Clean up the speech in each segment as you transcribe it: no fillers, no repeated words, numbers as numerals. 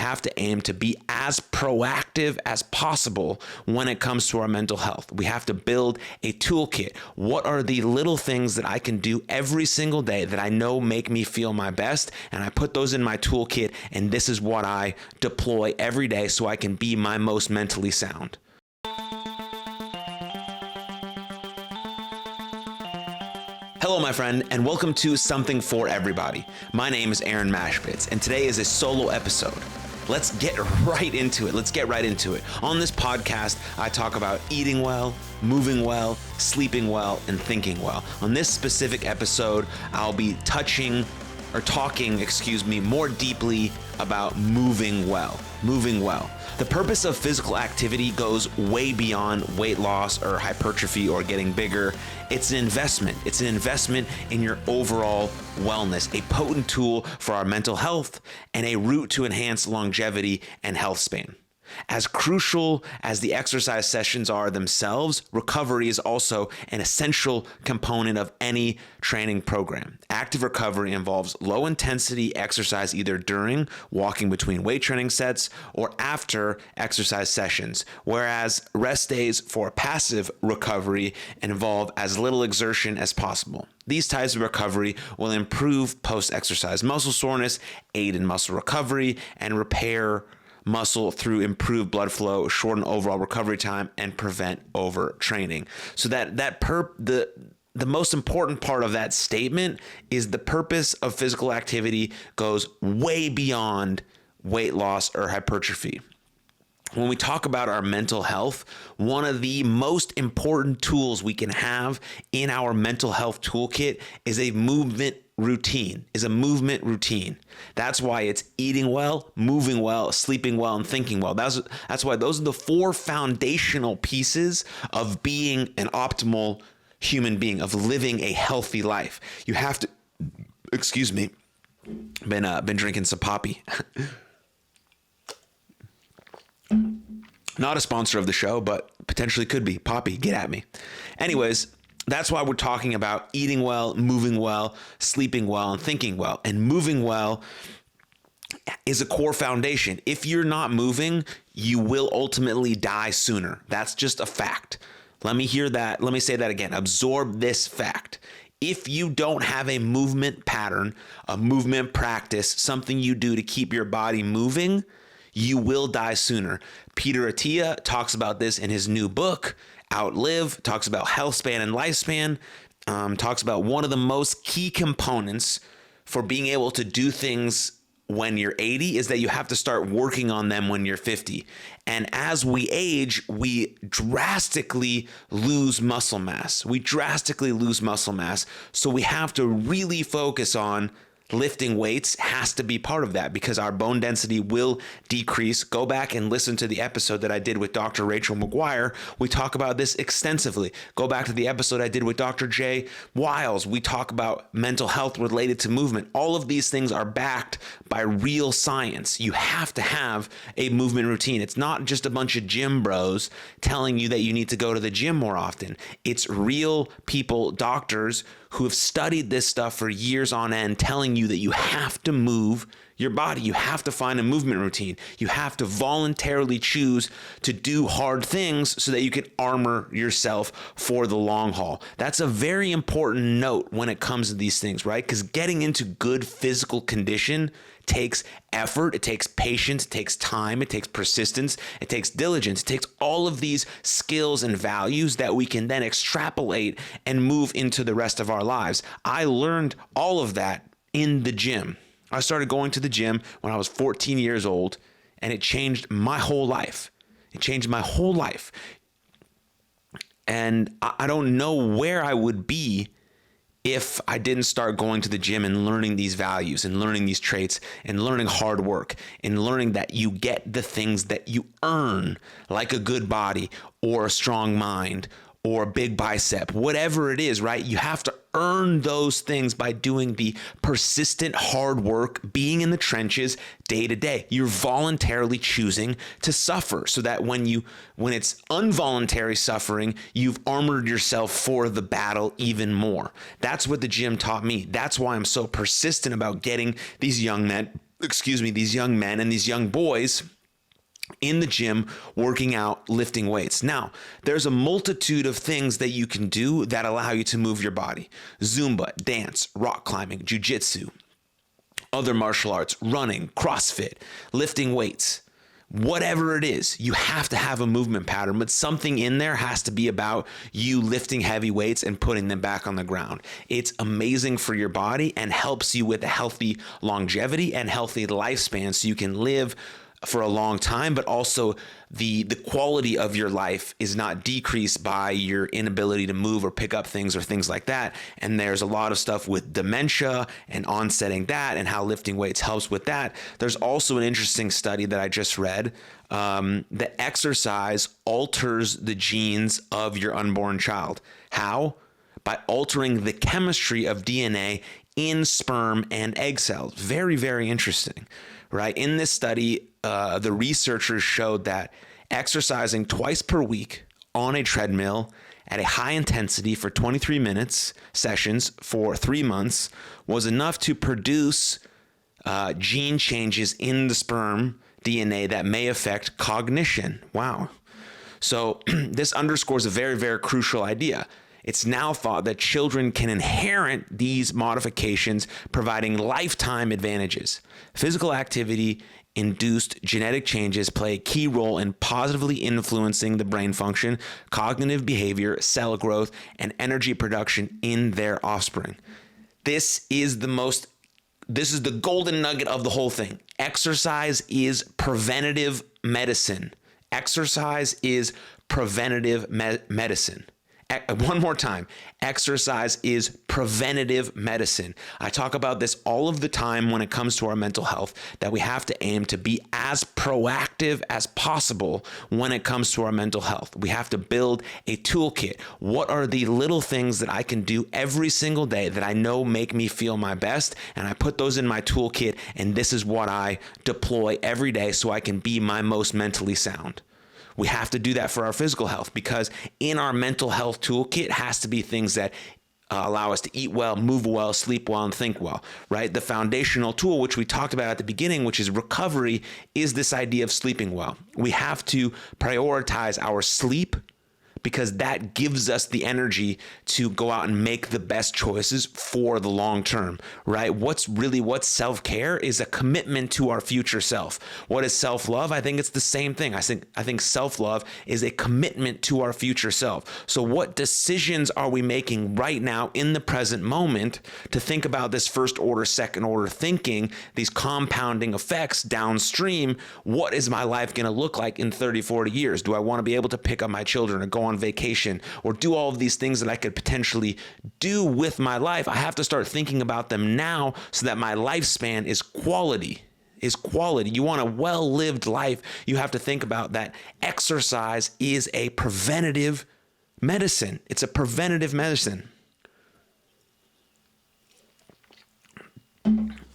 have to aim to be as proactive as possible when it comes to our mental health. We have to build a toolkit. What are the little things that I can do every single day that I know make me feel my best? And I put those in my toolkit, and this is what I deploy every day so I can be my most mentally sound. Hello, my friend, and welcome to Something for Everybody. My name is Aaron Mashbitz, and today is a solo episode. Let's get right into it. On this podcast, I talk about eating well, moving well, sleeping well, and thinking well. On this specific episode, I'll be talking more deeply about moving well. The purpose of physical activity goes way beyond weight loss or hypertrophy or getting bigger. It's an investment. It's an investment in your overall wellness, a potent tool for our mental health, and a route to enhance longevity and health span. As crucial as the exercise sessions are themselves, recovery is also an essential component of any training program. Active recovery involves low intensity exercise either during, walking between weight training sets, or after exercise sessions, whereas rest days for passive recovery involve as little exertion as possible. These types of recovery will improve post-exercise muscle soreness, aid in muscle recovery, and repair muscle through improved blood flow, shorten overall recovery time, and prevent overtraining. So the most important part of that statement is the purpose of physical activity goes way beyond weight loss or hypertrophy. When we talk about our mental health, one of the most important tools we can have in our mental health toolkit is a movement routine. That's why it's eating well, moving well, sleeping well, and thinking well. That's why those are the four foundational pieces of being an optimal human being, of living a healthy life. You have to, been drinking some Poppy. Not a sponsor of the show, but potentially could be. Poppy, get at me. Anyways, that's why we're talking about eating well, moving well, sleeping well, and thinking well. And moving well is a core foundation. If you're not moving, you will ultimately die sooner. That's just a fact. Let me hear that. Let me say that again. Absorb this fact. If you don't have a movement pattern, a movement practice, something you do to keep your body moving, you will die sooner. Peter Attia talks about this in his new book, Outlive, talks about health span and lifespan, talks about one of the most key components for being able to do things when you're 80 is that you have to start working on them when you're 50. And as we age, we drastically lose muscle mass. So we have to really focus on lifting weights. Has to be part of that because our bone density will decrease. Go back and listen to the episode that I did with Dr. Rachel McGuire. We talk about this extensively. Go back to the episode I did with Dr. Jay Wiles. We talk about mental health related to movement. All of these things are backed by real science. You have to have a movement routine. It's not just a bunch of gym bros telling you that you need to go to the gym more often. It's real people, doctors who have studied this stuff for years on end, telling you that you have to move your body. You have to find a movement routine. You have to voluntarily choose to do hard things so that you can armor yourself for the long haul. That's a very important note when it comes to these things, right? Because getting into good physical condition takes effort, it takes patience, it takes time, it takes persistence, it takes diligence, it takes all of these skills and values that we can then extrapolate and move into the rest of our lives. I learned all of that in the gym. I started going to the gym when I was 14 years old, and it changed my whole life. And I don't know where I would be if I didn't start going to the gym and learning these values and learning these traits and learning hard work and learning that you get the things that you earn, like a good body or a strong mind or a big bicep, whatever it is, right? You have to earn those things by doing the persistent hard work, being in the trenches day to day. You're voluntarily choosing to suffer so that when it's involuntary suffering, you've armored yourself for the battle even more. That's what the gym taught me. That's why I'm so persistent about getting these young men these young men and these young boys in the gym, working out, lifting weights. Now, there's a multitude of things that you can do that allow you to move your body. Zumba, dance, rock climbing, jujitsu, other martial arts, running, CrossFit, lifting weights. Whatever it is, you have to have a movement pattern, but something in there has to be about you lifting heavy weights and putting them back on the ground. It's amazing for your body and helps you with a healthy longevity and healthy lifespan so you can live for a long time, but also the quality of your life is not decreased by your inability to move or pick up things or things like that. And there's a lot of stuff with dementia and onsetting that and how lifting weights helps with that. There's also an interesting study that I just read that exercise alters the genes of your unborn child. How? By altering the chemistry of DNA in sperm and egg cells. Very, very interesting, right? In this study, the researchers showed that exercising twice per week on a treadmill at a high intensity for 23 minutes sessions for 3 months was enough to produce gene changes in the sperm DNA that may affect cognition. Wow. So this underscores a very, very crucial idea. It's now thought that children can inherit these modifications, providing lifetime advantages. Physical activity induced genetic changes play a key role in positively influencing the brain function, cognitive behavior, cell growth, and energy production in their offspring. This is the golden nugget of the whole thing. Exercise is preventative medicine. Exercise is preventative medicine. One more time, exercise is preventative medicine. I talk about this all of the time when it comes to our mental health, that we have to aim to be as proactive as possible when it comes to our mental health. We have to build a toolkit. What are the little things that I can do every single day that I know make me feel my best? And I put those in my toolkit, and this is what I deploy every day so I can be my most mentally sound. We have to do that for our physical health, because in our mental health toolkit has to be things that allow us to eat well, move well, sleep well, and think well, right? The foundational tool, which we talked about at the beginning, which is recovery, is this idea of sleeping well. We have to prioritize our sleep, because that gives us the energy to go out and make the best choices for the long term, right? What's self-care is a commitment to our future self. What is self-love? I think it's the same thing. I think self-love is a commitment to our future self. So what decisions are we making right now in the present moment to think about this first order, second order thinking, these compounding effects downstream? What is my life going to look like in 30, 40 years? Do I want to be able to pick up my children or go on vacation or do all of these things that I could potentially do with my life? I have to start thinking about them now so that my lifespan is quality. You want a well-lived life, you have to think about that exercise is a preventative medicine. It's a preventative medicine.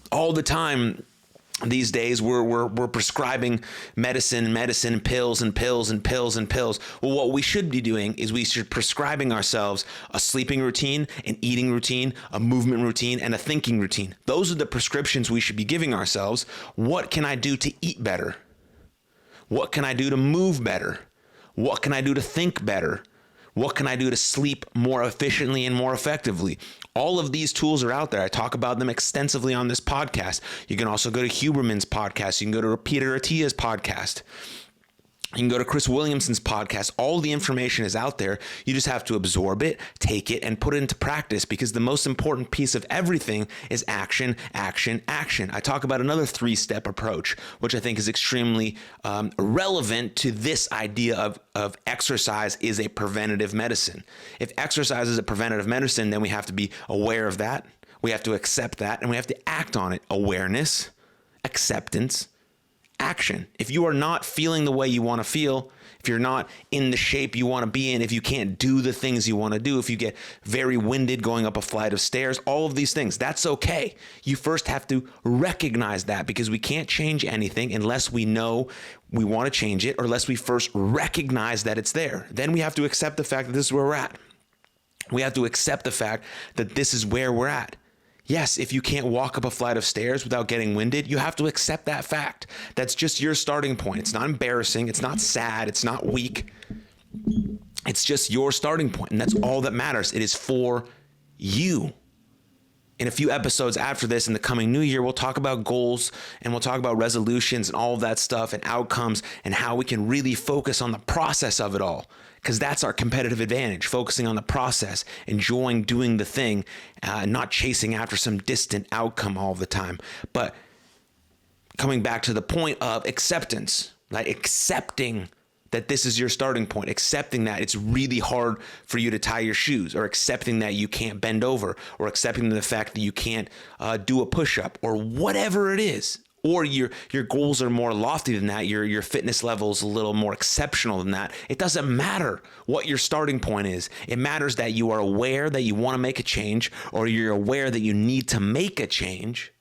All the time these days, we're prescribing medicine, pills. Well, what we should be doing is we should prescribing ourselves a sleeping routine, an eating routine, a movement routine, and a thinking routine. Those are the prescriptions we should be giving ourselves. What can I do to eat better? What can I do to move better? What can I do to think better? What can I do to sleep more efficiently and more effectively? All of these tools are out there. I talk about them extensively on this podcast. You can also go to Huberman's podcast. You can go to Peter Attia's podcast. You can go to Chris Williamson's podcast. All the information is out there. You just have to absorb it, take it, and put it into practice, because the most important piece of everything is action, action, action. I talk about another 3-step approach, which I think is extremely relevant to this idea of exercise is a preventative medicine. If exercise is a preventative medicine, then we have to be aware of that. We have to accept that, and we have to act on it. Awareness, acceptance, action. If you are not feeling the way you want to feel, if you're not in the shape you want to be in, if you can't do the things you want to do, if you get very winded going up a flight of stairs, all of these things, that's okay. You first have to recognize that, because we can't change anything unless we know we want to change it, or unless we first recognize that it's there. Then we have to accept the fact that this is where we're at. We have to accept the fact that this is where we're at. Yes, if you can't walk up a flight of stairs without getting winded, you have to accept that fact. That's just your starting point. It's not embarrassing. It's not sad. It's not weak. It's just your starting point, and that's all that matters. It is for you. In a few episodes after this, in the coming new year, we'll talk about goals and we'll talk about resolutions and all of that stuff and outcomes and how we can really focus on the process of it all, because that's our competitive advantage, focusing on the process, enjoying doing the thing, not chasing after some distant outcome all the time. But coming back to the point of acceptance, like accepting that this is your starting point, accepting that it's really hard for you to tie your shoes, or accepting that you can't bend over, or accepting the fact that you can't do a push-up, or whatever it is. Or your goals are more lofty than that, your fitness level is a little more exceptional than that. It doesn't matter what your starting point is. It matters that you are aware that you want to make a change, or you're aware that you need to make a change.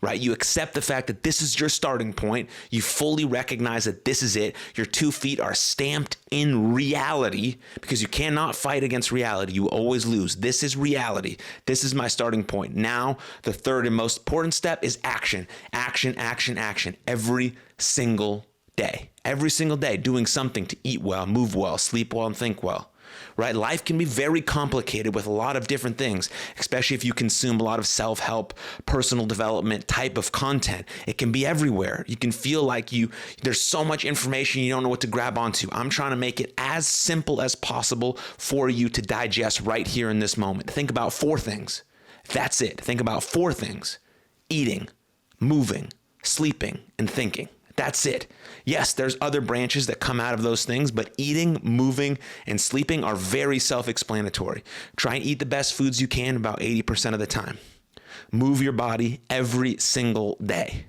Right? You accept the fact that this is your starting point. You fully recognize that this is it. Your 2 feet are stamped in reality, because you cannot fight against reality. You always lose. This is reality. This is my starting point. Now, the third and most important step is action. Action, action, action. Every single day. Every single day, doing something to eat well, move well, sleep well, and think well. Right? Life can be very complicated with a lot of different things, especially if you consume a lot of self-help, personal development type of content. It can be everywhere. You can feel like there's so much information you don't know what to grab onto. I'm trying to make it as simple as possible for you to digest right here in this moment. Think about 4 things. That's it. Think about 4 things: eating, moving, sleeping, and thinking. That's it. Yes, there's other branches that come out of those things, but eating, moving, and sleeping are very self-explanatory. Try and eat the best foods you can about 80% of the time. Move your body every single day.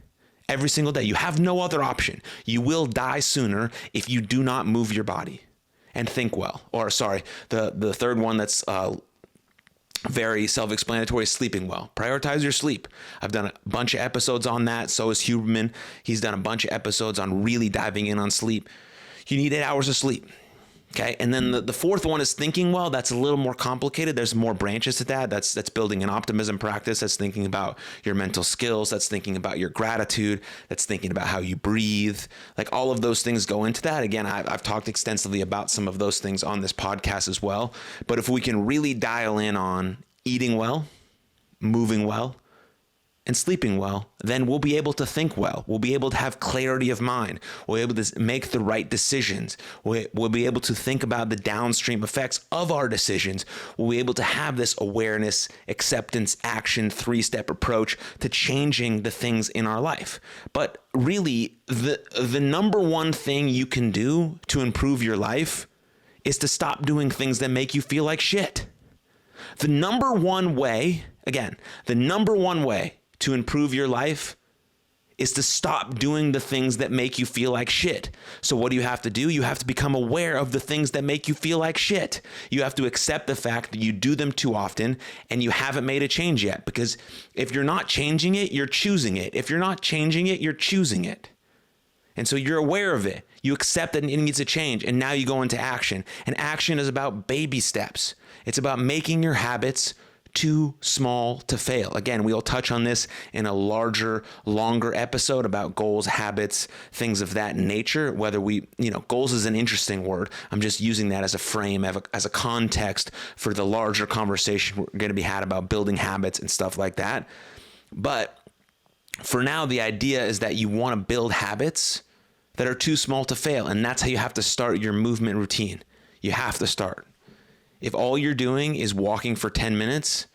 Every single day. You have no other option. You will die sooner if you do not move your body. And think well. Or sorry, the third one that's very self-explanatory, sleeping well. Prioritize your sleep. I've done a bunch of episodes on that. So is Huberman. He's done a bunch of episodes on really diving in on sleep. You need 8 hours of sleep. Okay. And then the fourth one is thinking well. That's a little more complicated. There's more branches to that. That's building an optimism practice. That's thinking about your mental skills. That's thinking about your gratitude. That's thinking about how you breathe. Like all of those things go into that. Again, I've talked extensively about some of those things on this podcast as well. But if we can really dial in on eating well, moving well, and sleeping well, then we'll be able to think well. We'll be able to have clarity of mind. We'll be able to make the right decisions. We'll be able to think about the downstream effects of our decisions. We'll be able to have this awareness, acceptance, action, 3-step approach to changing the things in our life. But really, the number one thing you can do to improve your life is to stop doing things that make you feel like shit. The number one way to improve your life is to stop doing the things that make you feel like shit. So what do you have to do? You have to become aware of the things that make you feel like shit. You have to accept the fact that you do them too often and you haven't made a change yet. Because if you're not changing it, you're choosing it. If you're not changing it, you're choosing it. And so you're aware of it. You accept that it needs a change. And now you go into action. And action is about baby steps. It's about making your habits too small to fail. Again, we'll touch on this in a larger, longer episode about goals, habits, things of that nature. Whether goals is an interesting word. I'm just using that as a frame, as a context for the larger conversation we're going to be had about building habits and stuff like that. But for now, the idea is that you want to build habits that are too small to fail. And that's how you have to start your movement routine. You have to start. If all you're doing is walking for 10 minutes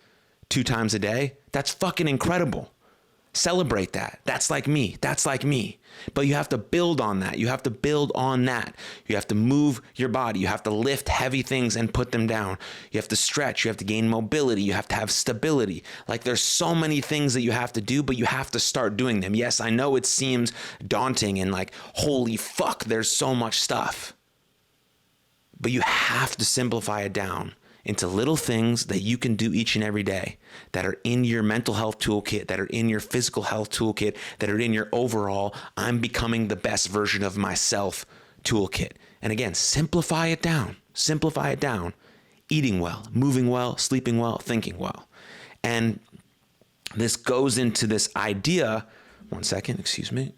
2 times a day, that's fucking incredible. Celebrate that. That's like me. That's like me. But you have to build on that. You have to build on that. You have to move your body. You have to lift heavy things and put them down. You have to stretch. You have to gain mobility. You have to have stability. Like there's so many things that you have to do, but you have to start doing them. Yes, I know it seems daunting and like, holy fuck, there's so much stuff. But you have to simplify it down into little things that you can do each and every day that are in your mental health toolkit, that are in your physical health toolkit, that are in your overall, I'm becoming the best version of myself toolkit. And again, simplify it down. Simplify it down. Eating well, moving well, sleeping well, thinking well. And this goes into this idea. One second, excuse me.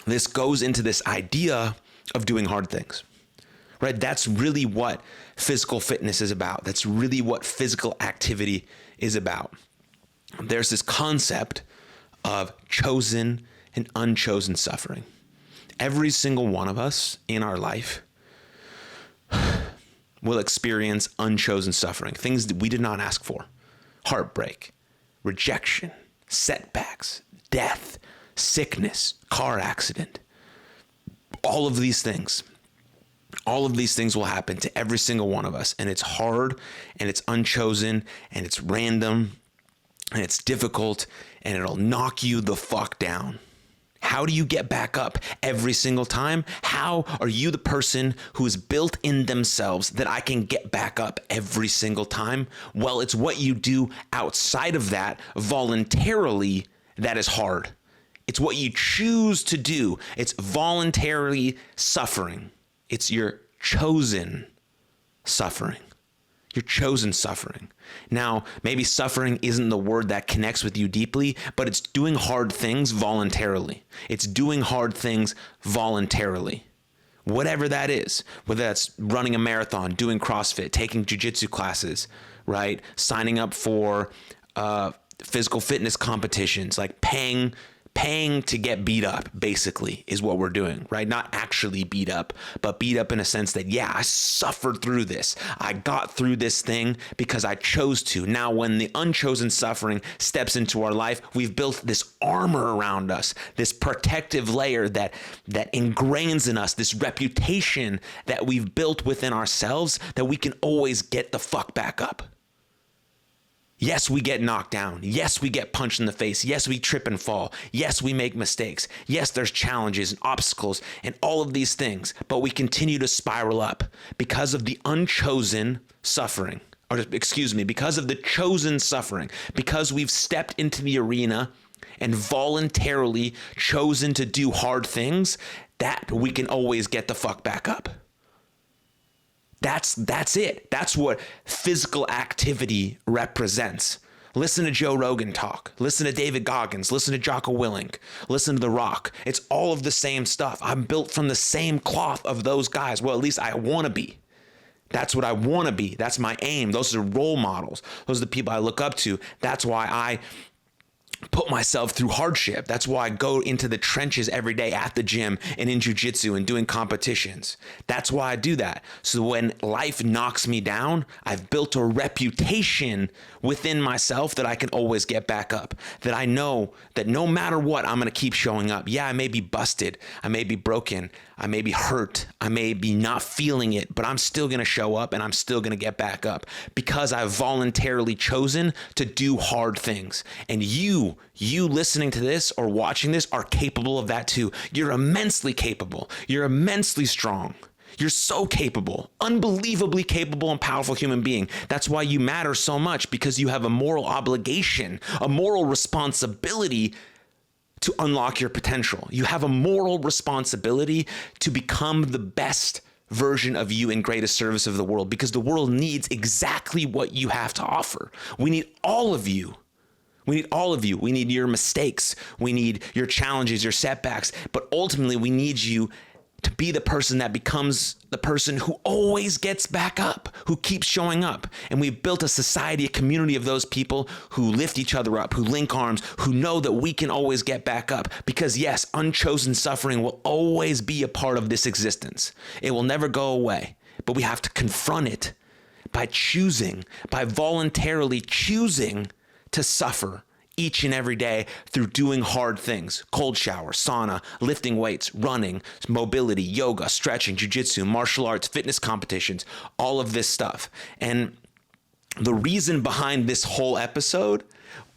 This goes into this idea of doing hard things, right? That's really what physical fitness is about. That's really what physical activity is about. There's this concept of chosen and unchosen suffering. Every single one of us in our life will experience unchosen suffering, things that we did not ask for. Heartbreak, rejection, setbacks, death, sickness, car accident. All of these things will happen to every single one of us. And it's hard, and it's unchosen, and it's random, and it's difficult, and it'll knock you the fuck down. How do you get back up every single time? How are you the person who is built in themselves that I can get back up every single time? Well, it's what you do outside of that voluntarily that is hard. It's what you choose to do. It's voluntarily suffering. It's your chosen suffering. Your chosen suffering. Now, maybe suffering isn't the word that connects with you deeply, but it's doing hard things voluntarily. It's doing hard things voluntarily. Whatever that is, whether that's running a marathon, doing CrossFit, taking jiu-jitsu classes, right? Signing up for physical fitness competitions, like paying to get beat up, basically, is what we're doing, right? Not actually beat up, but beat up in a sense that, yeah, I suffered through this. I got through this thing because I chose to. Now, when the unchosen suffering steps into our life, we've built this armor around us, this protective layer that ingrains in us, this reputation that we've built within ourselves that we can always get the fuck back up. Yes, we get knocked down. Yes, we get punched in the face. Yes, we trip and fall. Yes, we make mistakes. Yes, there's challenges and obstacles and all of these things, but we continue to spiral up because of the unchosen suffering, because of the chosen suffering, because we've stepped into the arena and voluntarily chosen to do hard things, that we can always get the fuck back up. That's it. That's what physical activity represents. Listen to Joe Rogan talk. Listen to David Goggins. Listen to Jocko Willink. Listen to The Rock. It's all of the same stuff. I'm built from the same cloth of those guys. Well, at least I want to be. That's what I want to be. That's my aim. Those are role models. Those are the people I look up to. That's why I put myself through hardship. That's why I go into the trenches every day at the gym and in jiu-jitsu and doing competitions. That's why I do that. So when life knocks me down, I've built a reputation within myself that I can always get back up. That I know that no matter what, I'm going to keep showing up. Yeah, I may be busted. I may be broken. I may be hurt. I may be not feeling it, but I'm still going to show up and I'm still going to get back up because I've voluntarily chosen to do hard things. And you listening to this or watching this are capable of that too. You're immensely capable. You're immensely strong. You're so capable, unbelievably capable and powerful human being. That's why you matter so much, because you have a moral obligation, a moral responsibility to unlock your potential. You have a moral responsibility to become the best version of you in greatest service of the world, because the world needs exactly what you have to offer. We need all of you. We need all of you. We need your mistakes. We need your challenges, your setbacks. But ultimately, we need you to be the person that becomes the person who always gets back up, who keeps showing up. And we've built a society, a community of those people who lift each other up, who link arms, who know that we can always get back up. Because yes, unchosen suffering will always be a part of this existence. It will never go away, but we have to confront it by voluntarily choosing to suffer each and every day through doing hard things: cold shower, sauna, lifting weights, running, mobility, yoga, stretching, jiu-jitsu, martial arts, fitness competitions, all of this stuff. And the reason behind this whole episode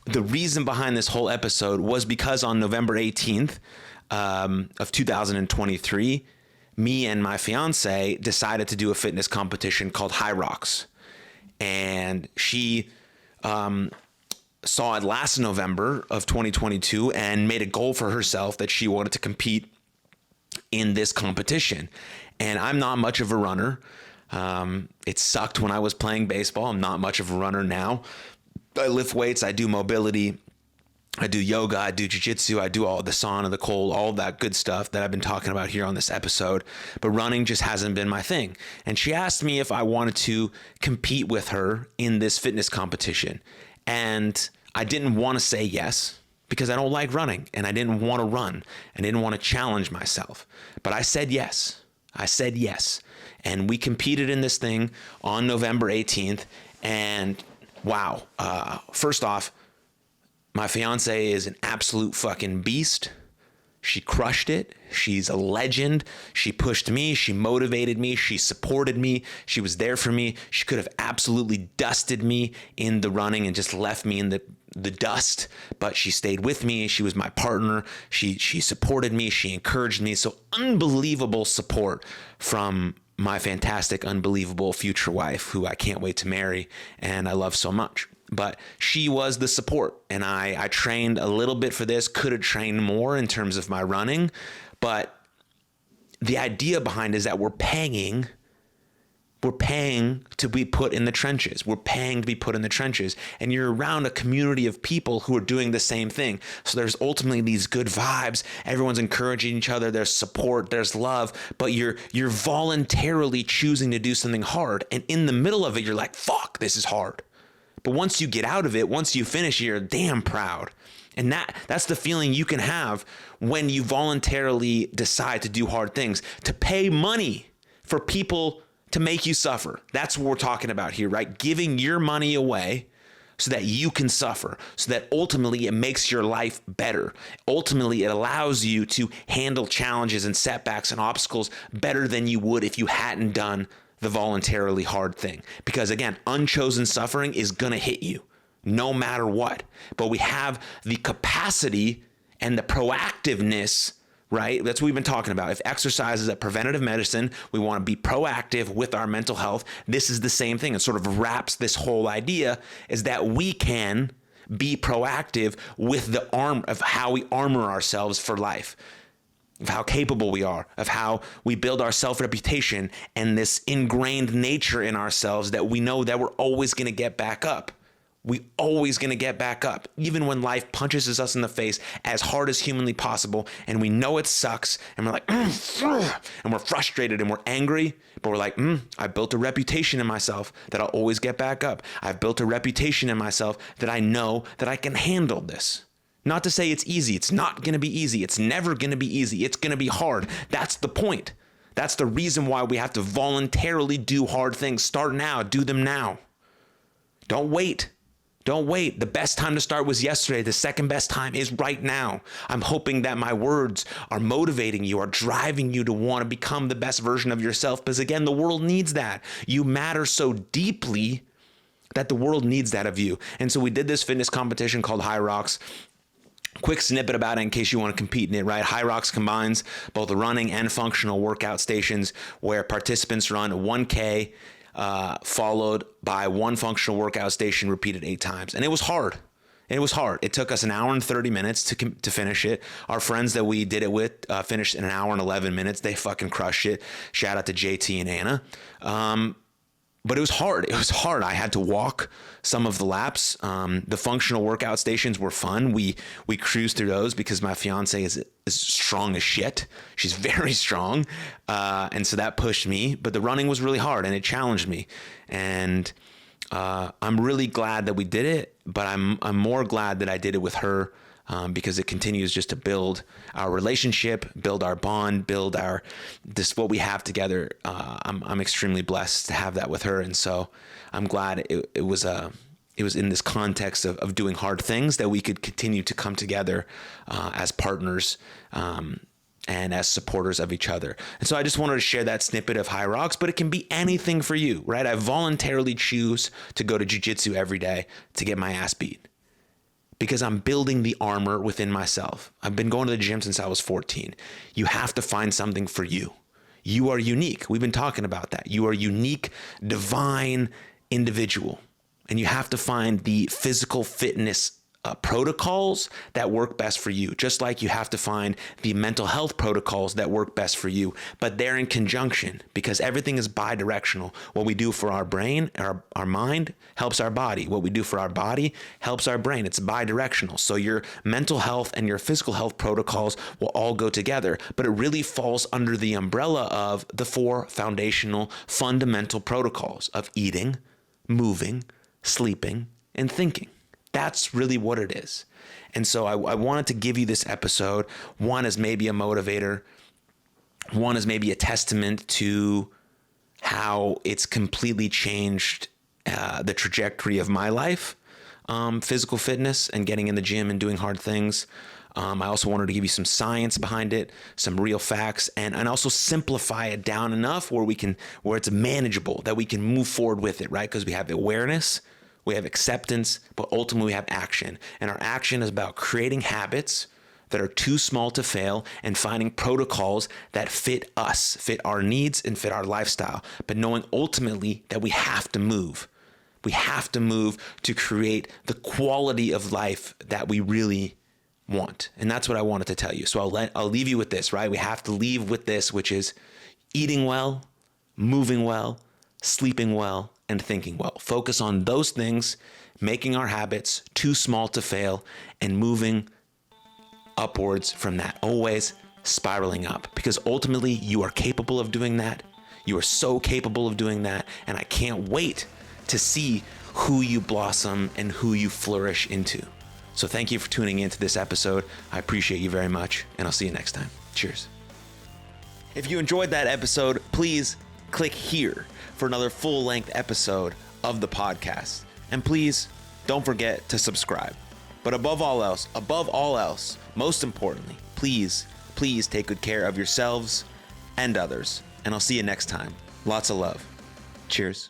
was because on November 18th of 2023, me and my fiance decided to do a fitness competition called Hyrox. And she saw it last November of 2022 and made a goal for herself that she wanted to compete in this competition. And I'm not much of a runner. It sucked when I was playing baseball. I'm not much of a runner now. I lift weights, I do mobility, I do yoga, I do jiu-jitsu, I do all the sauna, the cold, all that good stuff that I've been talking about here on this episode. But running just hasn't been my thing. And she asked me if I wanted to compete with her in this fitness competition. And I didn't want to say yes because I don't like running and I didn't want to run. I didn't want to challenge myself. But I said yes. I said yes. And we competed in this thing on November 18th. And wow, first off, my fiance is an absolute fucking beast. She crushed it. She's a legend. She pushed me. She motivated me. She supported me. She was there for me. She could have absolutely dusted me in the running and just left me in the dust, but she stayed with me. She was my partner. She supported me. She encouraged me. So unbelievable support from my fantastic, unbelievable future wife, who I can't wait to marry and I love so much. But she was the support, and I trained a little bit for this, could have trained more in terms of my running, but the idea behind it is that we're paying to be put in the trenches. We're paying to be put in the trenches, and you're around a community of people who are doing the same thing. So there's ultimately these good vibes. Everyone's encouraging each other. There's support, there's love, but you're voluntarily choosing to do something hard. And in the middle of it, you're like, fuck, this is hard. But once you get out of it, once you finish, you're damn proud. And that's the feeling you can have when you voluntarily decide to do hard things, to pay money for people to make you suffer. That's what we're talking about here, right? Giving your money away so that you can suffer, so that ultimately it makes your life better. Ultimately, it allows you to handle challenges and setbacks and obstacles better than you would if you hadn't done the voluntarily hard thing. Because again, unchosen suffering is going to hit you no matter what. But we have the capacity and the proactiveness, right? That's what we've been talking about. If exercise is a preventative medicine, we want to be proactive with our mental health. This is the same thing. It sort of wraps this whole idea, is that we can be proactive with the arm of how we armor ourselves for life, of how capable we are, of how we build our self-reputation and this ingrained nature in ourselves that we know that we're always going to get back up. We always going to get back up, even when life punches us in the face as hard as humanly possible, and we know it sucks, and we're like, and we're frustrated and we're angry, but we're like, I built a reputation in myself that I'll always get back up. I've built a reputation in myself that I know that I can handle this. Not to say it's easy. It's not going to be easy. It's never going to be easy. It's going to be hard. That's the point. That's the reason why we have to voluntarily do hard things. Start now. Do them now. Don't wait. Don't wait. The best time to start was yesterday. The second best time is right now. I'm hoping that my words are motivating you, are driving you to want to become the best version of yourself. Because again, the world needs that. You matter so deeply that the world needs that of you. And so we did this fitness competition called Hyrox. Quick snippet about it in case you want to compete in it, right? Hyrox combines both the running and functional workout stations where participants run 1K followed by one functional workout station repeated 8 times. And it was hard. It took us an hour and 30 minutes to finish it. Our friends that we did it with finished in an hour and 11 minutes. They fucking crushed it. Shout out to JT and Anna. But it was hard. I had to walk some of the laps. The functional workout stations were fun. We cruised through those because my fiance is strong as shit. She's very strong. And so that pushed me. But the running was really hard and it challenged me. And I'm really glad that we did it. But I'm more glad that I did it with her. Because it continues just to build our relationship, build our bond, build what we have together. I'm extremely blessed to have that with her, and so I'm glad it was in this context of doing hard things that we could continue to come together as partners and as supporters of each other. And so I just wanted to share that snippet of Hyrox, but it can be anything for you, right? I voluntarily choose to go to jiu-jitsu every day to get my ass beat, because I'm building the armor within myself. I've been going to the gym since I was 14. You have to find something for you. You are unique. We've been talking about that. You are a unique, divine individual. And you have to find the physical fitness protocols that work best for you, just like you have to find the mental health protocols that work best for you, but they're in conjunction because everything is bi-directional. What we do for our brain, our mind helps our body. What we do for our body helps our brain. It's bi-directional. So your mental health and your physical health protocols will all go together, but it really falls under the umbrella of the 4 foundational fundamental protocols of eating, moving, sleeping, and thinking. That's really what it is. And so I wanted to give you this episode, one as maybe a motivator, one as maybe a testament to how it's completely changed the trajectory of my life, physical fitness and getting in the gym and doing hard things. I also wanted to give you some science behind it, some real facts, and also simplify it down enough where it's manageable, that we can move forward with it, right? Because we have awareness, we have acceptance, but ultimately we have action. And our action is about creating habits that are too small to fail and finding protocols that fit us, fit our needs, and fit our lifestyle. But knowing ultimately that we have to move. We have to move to create the quality of life that we really want. And that's what I wanted to tell you. So I'll leave you with this, right? We have to leave with this, which is eating well, moving well, sleeping well, and thinking well. Focus on those things, making our habits too small to fail, and moving upwards from that, always spiraling up, because ultimately you are capable of doing that. You are so capable of doing that, and I can't wait to see who you blossom and who you flourish into. So thank you for tuning into this episode. I appreciate you very much, and I'll see you next time. Cheers. If you enjoyed that episode, please click here for another full-length episode of the podcast. And please don't forget to subscribe. But above all else, most importantly, please take good care of yourselves and others. And I'll see you next time. Lots of love. Cheers.